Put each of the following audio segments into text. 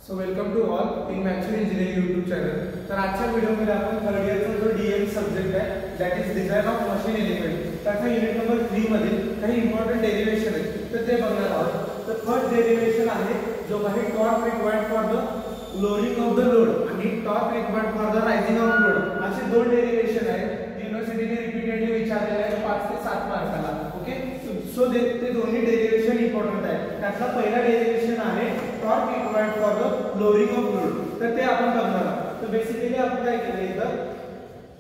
So welcome to all in manual engineering YouTube channel. तर आजच्या व्हिडिओमध्ये आपण थर्ड इयरचा जो डीएम सब्जेक्ट आहे that is design of machine element त्याचा युनिट नंबर 3 मधील काही इम्पॉर्टंट डेरिव्हेशन आहे तर ते बघणार आहोत. तर फर्स्ट डेरिव्हेशन आहे जो काही torque required for the lowering of the load आणि torque required for the raising of load असे दोन डेरिव्हेशन आहेत. युनिव्हर्सिटीने रिपीटेडली विचारलेले आहे 5 ते 7 मार्काला. ओके, सो ते दोन्ही डेरिव्हेशन इम्पॉर्टंट आहे. त्यातला पहिला डेरिव्हेशन आहे torque required for the lowering of load. तर ते आपण बघणार आहोत. तर बेसिकली आपण काय केलं इथं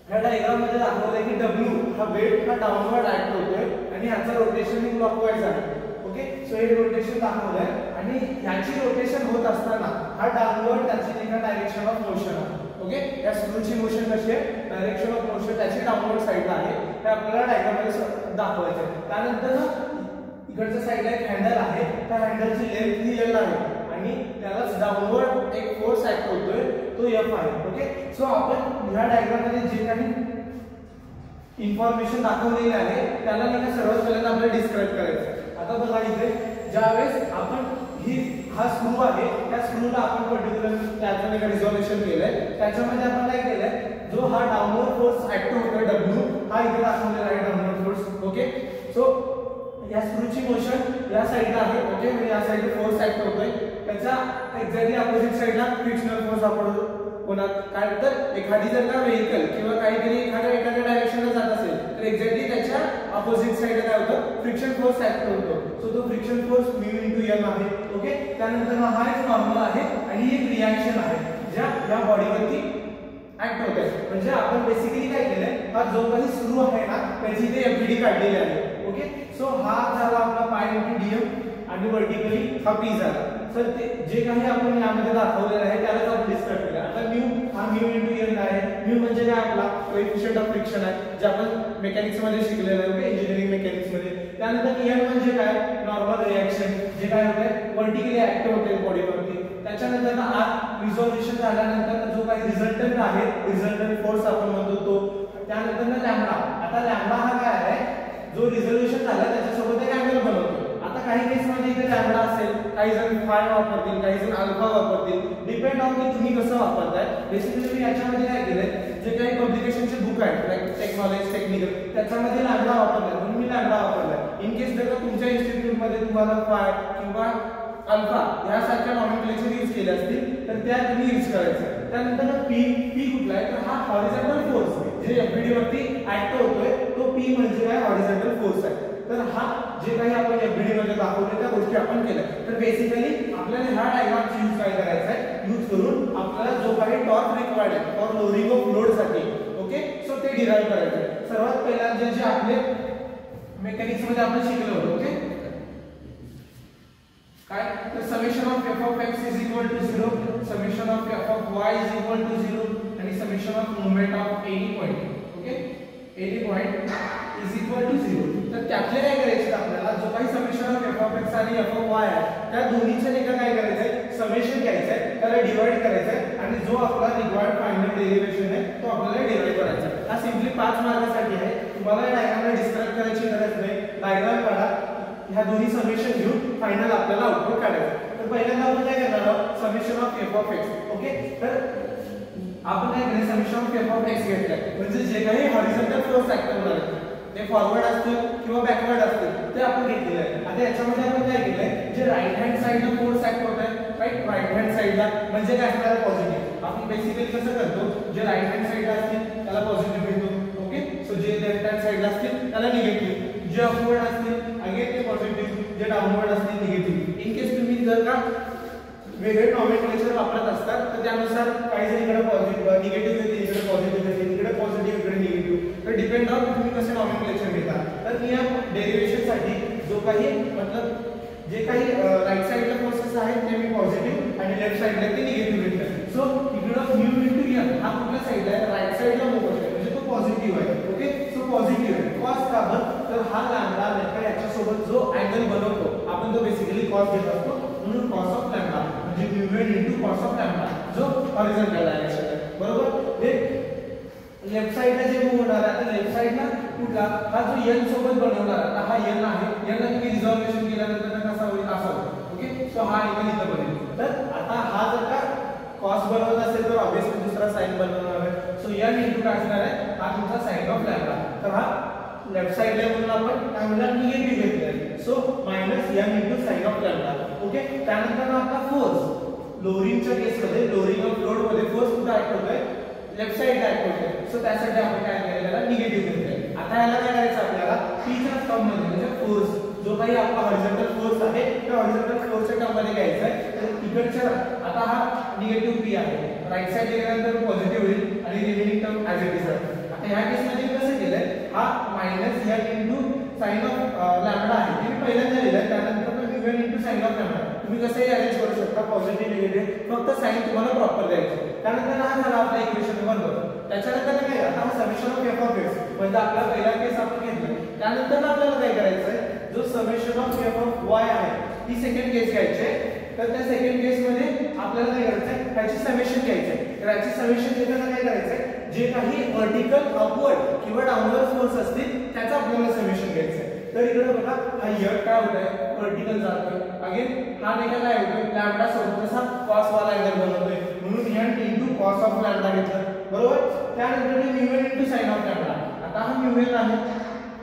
ह्या डायग्राम मध्ये दाखवलंय की W हा वेट हा डाऊनवर्ड ऍक्ट होतोय आणि ह्याचा रोटेशन क्लॉकवाईज आहे. ओके, सो हे रोटेशन दाखवलंय आणि ह्याची रोटेशन होत असताना हा डाऊनवर्ड त्याची एका डायरेक्शन ऑफ मोशन आहे. ओके, या स्क्रूची मोशन कशी आहे, डायरेक्शन ऑफ मोशन त्याची डाऊनवर्ड साइडला आहे. हे आपल्याला डायग्राम मध्ये दाखवायचं आहे. त्यानंतर इकडच्या साइडला एक हँडल आहे. त्या हँडलची लेंथ ही L आहे आणि त्यालाच डाऊनवर्ड एक फोर्स ऍक्ट होतोय तो F आहे. ओके, सो आपण ह्या डायग्राम मध्ये जे काही इन्फॉर्मेशन दाखवलेली आहे त्याला मी सर्वात पहिल्यांदा आपल्याला डिस्क्राइब करायचं. आता बघा इथे ज्यावेळेस आपण हा स्क्रू आहे त्या स्क्रूला आपण पर्टिक्युलर त्याचं एक रिझॉल्युशन केलंय. त्याच्यामध्ये आपण काय केलंय, जो हा डाऊनवर्ड फोर्स ऍक्ट होतोय W हा इथे दाखवलेला आहे डाऊनवर्ड फोर्स. ओके, सो या स्क्रूची मोशन या साइडला आहे. ओके, म्हणजे या साइडला फोर्स ऍक्ट होतोय त्याचा एक्झॅक्टली अपोजिट साइडला फ्रिक्शनल फोर्स आपण होणार. काय तर एखादी जर का व्हेइकल किंवा काहीतरी एखाद्या डायरेक्शनला जात असेल तर एक्झॅक्टली त्याच्या अपोजिट साइडला काय होतं, फ्रिक्शन फोर्स ऍक्ट होतो. सो तो फ्रिक्शन फोर्स μ * L आहे. ओके, त्यानंतर हा एक नॉर्मल आहे आणि एक रिएक्शन आहे ज्या या बॉडीवरती ऍक्ट होत आहे. म्हणजे आपण बेसिकली काय केलंय, हा जो काही स्क्रू आहे ना त्याची इथे एफबीडी काढलेली आहे. ओके, सो हा झाला आपला पाय × dm आणि वर्टिकली हा p झाला. सर ते जे काही आपण यामध्ये दाखवलेलं आहे त्यालाच आपण डिस्क्राइब केलं. आता हा μ * L आहे. μ म्हणजे काय, आपला कोएफिशिएंट ऑफ फ्रिक्शन आहे जे आपण मेकॅनिक्स मध्ये शिकलेलं आहे. ओके, इंजिनिअरिंग मेकॅनिक्स मध्ये. त्यानंतर L म्हणजे काय, नॉर्मल रिएक्शन जे काय होतंय वर्टिकली ऍक्ट होते बॉडीवरती. त्याच्यानंतर R रिझॉल्युशन झाल्यानंतर जो काही रिझल्टंट आहे रिझल्टंट फोर्स आपण म्हणतो तो. त्यानंतर लॅम्बडा. आता लॅम्बडा हा काय आहे, जो रिझॉल्युशन झाला त्याच्यासोबत एक अँगल बनवतो. आता काही केस मध्ये इथे लॅम्बडा असेल, काही जण फाय वापरतील, काही जण अल्फा वापरतील, डिपेंड ऑन की तुम्ही कसं वापरताय. बेसिकली मी याच्यामध्ये काय केलंय, जे काही पब्लिकेशनचे बुक आहेत लाईक टेक्नॉलॉजी टेक्निकल त्याच्यामध्ये लॅम्बडा वापरलाय म्हणून मी लॅम्बडा वापरलाय. इन केस जर का तुमच्या इन्स्टिट्यूट मध्ये तुम्हाला फाय किंवा अल्फा यासारख्या नॉमेनक्लेचर यूज केले असतील तर त्या तुम्ही यूज करायचं. त्यानंतर पी कुठला आहे, तर हा हॉरिझॉन्टल फोर्स जे एफबीडी वरती ऍक्ट होतोय तो पी म्हणजे काय, हॉरिझॉन्टल फोर्स आहे. तर हा जे काही आपण एफबीडी मध्ये दाखवले त्या गोष्टी आपण केल्या. तर बेसिकली आपल्याला ह्या डायग्रामचा यूज काय करायचा आहे, यूज करून आपल्याला जो काही टॉर्क रिक्वायर्ड आहे फॉर लोअरिंग ऑफ लोड साठी. ओके, सो ते डिराइव्ह करायचं आहे. सर्वात पहिला जे आपले मेकॅनिक्स मध्ये आपण शिकलो होतो. ओके, काय, तर summation of f of x is equal to 0, summation of f of y is equal to 0 आणि summation of moment of any point. Okay, any point is equal to 0. तर त्यातले काय करायचे, आपल्याला जो काही summation of f of x आणि f of y आहे त्या दोन्हीचे एका काय करायचंय, समेशन घ्यायचंय, त्याला डिवाइड करायचंय आणि जो आपला रिक्वायर्ड फायनल डेरिव्हेशन आहे तो आपल्याला डिराइव्ह करायचा. हा सिम्पली 5 मार्कासाठी आहे. तुम्हाला डायग्रामला डिस्क्राइब करायची गरज नाही. डायग्राम काढा, ह्या दोन्ही समेशन घेऊन फायनल आपल्याला आउटपुट काढायचं. तर पहिल्यांदा आपण काय करणार आहोत, summation of f of x. Okay, तर आपण काय करायचं, summation of f of x घेतलंय म्हणजे जे काही हॉरिझॉन्टल फोर्स ऍक्ट होणार आहे ते फॉरवर्ड असतील किंवा बॅकवर्ड असतील ते आपण घेतलेलं आहे. आता याच्यामध्ये आपण काय केलंय, जे राईट हँड साइडला फोर्स ऍक्ट होत आहे राईट हँड साइडला म्हणजे काय असणार आहे, पॉझिटिव्ह. आपण बेसिकली कसं करतो, जे राईट हँड साइडला असतील त्याला पॉझिटिव्ह घेतो. ओके, सो जे लेफ्ट हँड साइडला असतील त्याला निगेटिव्ह, जे अपवर्ड असतील अगेन ते पॉझिटिव्ह, जे डाऊनवर्ड असतील निगेटिव्ह. इन केस तुम्ही जर का वेगळे नॉमेनक्लेचर वापरत असतात तर त्यानुसार काही जण इकडे पॉझिटिव्ह निगेटिव्ह देतील, इकडे पॉझिटिव्ह देतील, इकडे पॉझिटिव्ह इकडे निगेटिव्ह. तर डिपेंड ऑन तुम्ही कसे नॉमेनक्लेचर घेता. तर मी या डेरिव्हेशन साठी जो काही मतलब जे काही राईट साइडला फोर्सेस आहेत ते मी पॉझिटिव्ह आणि लेफ्ट साइडला ते निगेटिव्ह घेतले. सो इकडे μ * L हा कुठल्या साइडला आहे, राईट साइडला मूव्ह होतोय म्हणजे तो पॉझिटिव्ह आहे. ओके, सो पॉझिटिव्ह आहे. कॉस का बरं, तर हा लॅम्बडा नाही याच्या सोबत जो अँगल बनवतो आपण तो बेसिकली कॉस घेत असतो म्हणून कॉस ऑफ लॅम्बडा म्हणजे μ * cos ऑफ लॅम्बडा जो हॉरिझॉन्टल डायरेक्शन आहे. बरोबर, हे लेफ्ट साइडला जे मूव्ह होणार आहे, आता लेफ्ट साइडला कुठला, हा जो L सोबत बनवणार आहे हा L आहे. L ला तुम्ही रिझॉल्युशन केल्यानंतर कसा होईल, असा होईल. ओके, सो हा अँगल इथं बनेल. तर आता हा जर का दुसरा साइन बनवणार आहे. सो n इंटू काय असणार आहे, हा तुमचा साइन ऑफ लॅम्बडा. तर हा लेफ्ट साइडला म्हणून आपण काय म्हणणार, निगेटिव्ह घेतलाय. So minus n into sine of lambda. Okay. त्यानंतर आपला फोर्स लोअरिंगच्या केसमध्ये, लोअरिंग ऑफ लोड मध्ये फोर्स कुठे ऍक्ट होतोय, लेफ्ट साइडला ऍक्ट होतोय. सो त्यासाठी आपण काय केलेला, निगेटिव्ह घेतलाय. आता याला काय करायचं आपल्याला, p च्या टर्म मध्ये म्हणजे फोर्स जो काही आपला हॉरिझॉन्टल फोर्स आहे त्या हॉरिझॉन्टल फोर्सच्या टर्म मध्ये घ्यायचा आहे. तर इकडच्या आता हा निगेटिव्ह p आहे, राइट साइड गेल्यानंतर पॉझिटिव्ह होईल आणि remaining term as it is आहे. आता ह्या केस मध्ये कसं केलंय, हा minus n into sine of lambda आहे ते मी पहिल्यांदा लिहिलंय. त्यानंतर n into sine of lambda तुम्ही कसंही अरेंज करू शकता, पॉझिटिव्ह निगेटिव्ह, फक्त साइन तुम्हाला प्रॉपर द्यायचं. त्यानंतर हा झाला आपला इक्वेशन नंबर 2. त्याच्यानंतर काय, आता हा summation of f of x म्हणजे आपला पहिला केस आपण घेतला. त्यानंतर आपल्याला काय करायचं आहे, जो summation of f of y आहे ती सेकंड केस घ्यायची आहे. तर त्या सेकंड केस मध्ये आपल्याला काय करायचं आहे, ह्याची समेशन घ्यायची आहे. तर ह्याची समेशन घेताना काय करायचं आहे, जे काही व्हर्टिकल अपवर्ड किंवा डाऊनवर्ड फोर्स असतील त्याचा आपल्याला समेशन घ्यायचं आहे. तर इकडे बघा, हा यट काय होत आहे, व्हर्टिकल जातोय. अगेन हा देखील काय होतोय, लॅम्बडा सोबत कसा कॉस वाला अँगल बनवतोय, म्हणून n into cos of lambda घेतलं. बरोबर. त्यानंतर mu n into sine of lambda. आता हा म्यू n आहे,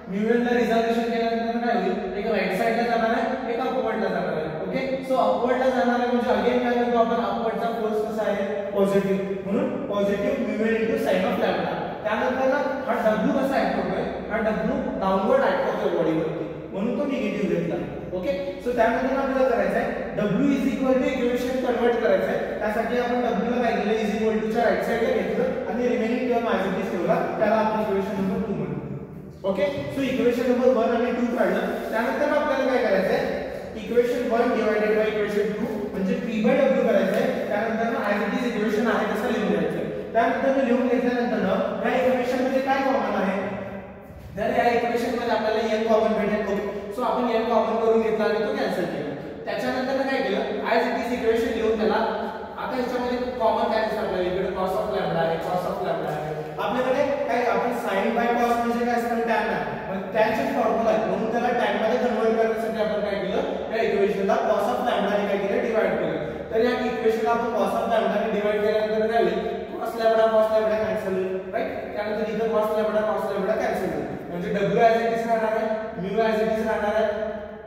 म्यू n ला रिझर्वेशन केल्यानंतर काय होईल, एक राइट साइडला जाणार आहे, एक अपवर्डला जाणार आहे. ओके. सो अपवर्डला जाणार आहे म्हणजे अगेन काय करतो आपण, अपवर्डचा फोर्स कसा आहे, पॉझिटिव्ह, म्हणून positive mu n into sine of lambda. त्यानंतर हा w कसा ऍक्ट होतोय, हा w डाऊनवर्ड ऍक्ट होतोय बॉडीवरती, म्हणून तो निगेटिव्ह घेतला. ओके. सो त्यानंतर आपल्याला करायचं आहे w is equal to equation convert करायचं आहे. त्यासाठी आपण w ला काय केलं, इज इक्वल टू च्या राइट साइडला घेतलं आणि remaining term as it is ठेवला. त्याला आपण इक्वेशन नंबर 2 म्हणतो. ओके. सो इक्वेशन नंबर 1 आणि 2 काढलं. त्यानंतर आपल्याला काय करायचं आहे, इक्वेशन 1 डिवाइडेड बाय इक्वेशन 2 म्हणजे p/w करायचं आहे. त्यानंतर ॲज इट इज इक्वेशन आहे तसं लिहून घ्यायचं आहे. त्यानंतर लिहून घेतल्यानंतर या इक्वेशन मध्ये काय कॉमन आहे, तर या इक्वेशन मध्ये आपल्याला n कॉमन भेटेल. ओके. सो आपण n कॉमन करून घेतला आणि तो कॅन्सल केला. त्याच्यानंतर काय केलं, ॲज इट इज इक्वेशन लिहून त्याला आता ह्याच्यामध्ये कॉमन काय दिसतं आपल्याला, इकडे cos ऑफ लॅम्बडा आहे, cos ऑफ लॅम्बडा आहे. आपल्याकडे काय, आपण sin बाय cos म्हणजे काय असतं, tan आहे. मग tan चे फॉर्म्युला आहे, म्हणून त्याला tan मध्ये कन्वर्ट करण्यासाठी आपण काय केलं, या इक्वेशनला cos ऑफ लॅम्बडा ने काय केलं, डिवाइड केलं. तर या इक्वेशनला आपण cos ऑफ लॅम्बडा ने डिवाइड केल्यानंतर काय होईल, cos लॅम्बडा कॅन्सल होईल. राइट. त्यानंतर इथं cos लॅम्बडा कॅन्सल होईल. म्हणजे w ॲज इट इज राहणार आहे, म्यू ॲज इट इज राहणार आहे,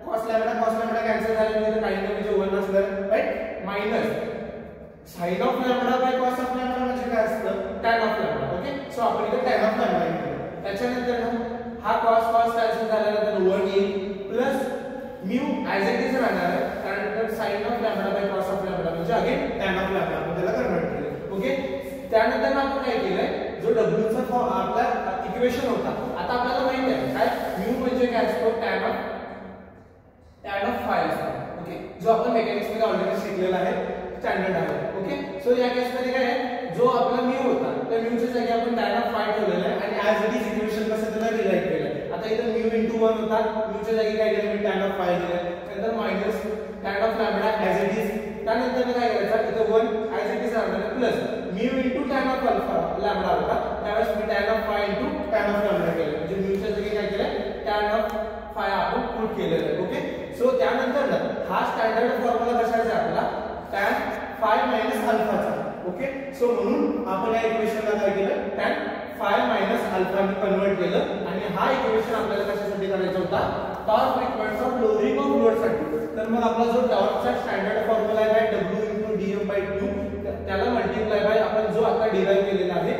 cos लॅम्बडा कॅन्सल झाल्यानंतर काही ना म्हणजे 1 असणार. Right. Minus sin of lambda by cos of lambda म्हणजे काय असतं, tan of lambda. Okay. So आपण इथे tan ऑफ लॅम्बडा घेतलं. त्याच्यानंतर हा cos कॅन्सल झाल्यानंतर 1 येईल plus mu as it is राहणार आहे. त्यानंतर sin of lambda by cos of lambda म्हणजे अगेन tan ऑफ लॅम्बडा आपण त्याला कन्वर्ट केलं. ओके. त्यानंतर आपण काय केलंय, जो w चा फॉर्म आपला इक्वेशन होता, आता आपल्याला माहिती आहे काय म्यू म्हणजे काय असतो, tan ऑफ फाय असतो. ओके. जो आपण मेकॅनिक्स मध्ये ऑलरेडी शिकलेला आहे, स्टँडर्ड आहे. ओके. सो या केस मध्ये काय आहे, जो आपला म्यू होता त्या म्यूच्या जागी आपण tan ऑफ फाय ठेवलेला आहे आणि ॲज इट इज इक्वेशन कसं त्याला रिराइट केलं. आता इथं म्यू इंटू 1 होता, म्यूच्या जागी काय केलं मी tan ऑफ फाय दिलं. नंतर minus tan of lambda as it is. त्यानंतर काय करायचं, इथं 1 ॲज इट इज राहणार plus mu into tan of alpha lambda होता, त्यावेळेस मी tan of five into tan of lambda केलं. म्हणजे म्यूच्या जागी काय केलं, tan ऑफ फाय आपण पुट केलेलं आहे. ओके. सो त्यानंतर हा स्टँडर्ड फॉर्म्युला कशाचा आहे आपला, tan फाय मायनस अल्फाचा. ओके. सो म्हणून आपण या इक्वेशनला काय केलं, tan फाय मायनस अल्फा ने कन्वर्ट केलं आणि हा इक्वेशन आपल्याला कशासाठी करायचा होता, torque required for lowering of load साठी. तर मग आपला जो टॉर्कचा स्टँडर्ड फॉर्म्युला आहे w इंटू dm/2 त्याला मल्टिप्लाय बाय आपण जो आता डिराइव्ह केलेला आहे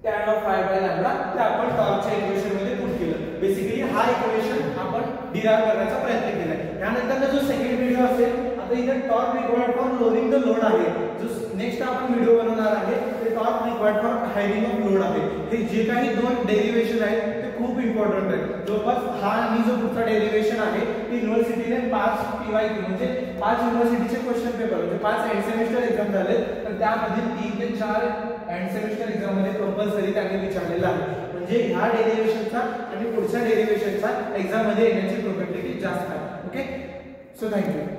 tan of phi by lambda ते आपण टॉर्कच्या इक्वेशन मध्ये पुट केलं. बेसिकली हा इक्वेशन आपण डिराइव्ह करण्याचा प्रयत्न केलाय. त्यानंतर जो सेकंड व्हिडिओ असेल, आता इथे torque required for lowering the load आहे, जो नेक्स्ट आपण व्हिडिओ बनवणार आहे ते torque required for hiring of load आहे. हे जे काही 2 डेरिव्हेशन आहेत ते खूप इम्पॉर्टंट आहे. जवळपास हा आणि जो पुढचा डेरिव्हेशन आहे ते युनिव्हर्सिटीने 5 PYQ म्हणजे 5 युनिव्हर्सिटीचे क्वेश्चन पेपर म्हणजे 5 एंड सेमिस्टर एक्झाम झाले, तर त्यामध्ये 3 ते 4 एंड सेमिस्टर एक्झाम मध्ये कंपल्सरी त्यांनी विचारलेला आहे. म्हणजे ह्या डेरिव्हेशनचा आणि पुढच्या डेरिव्हेशनचा एक्झाम मध्ये येण्याची प्रोबॅबिलिटी जास्त आहे. ओके. So thank you.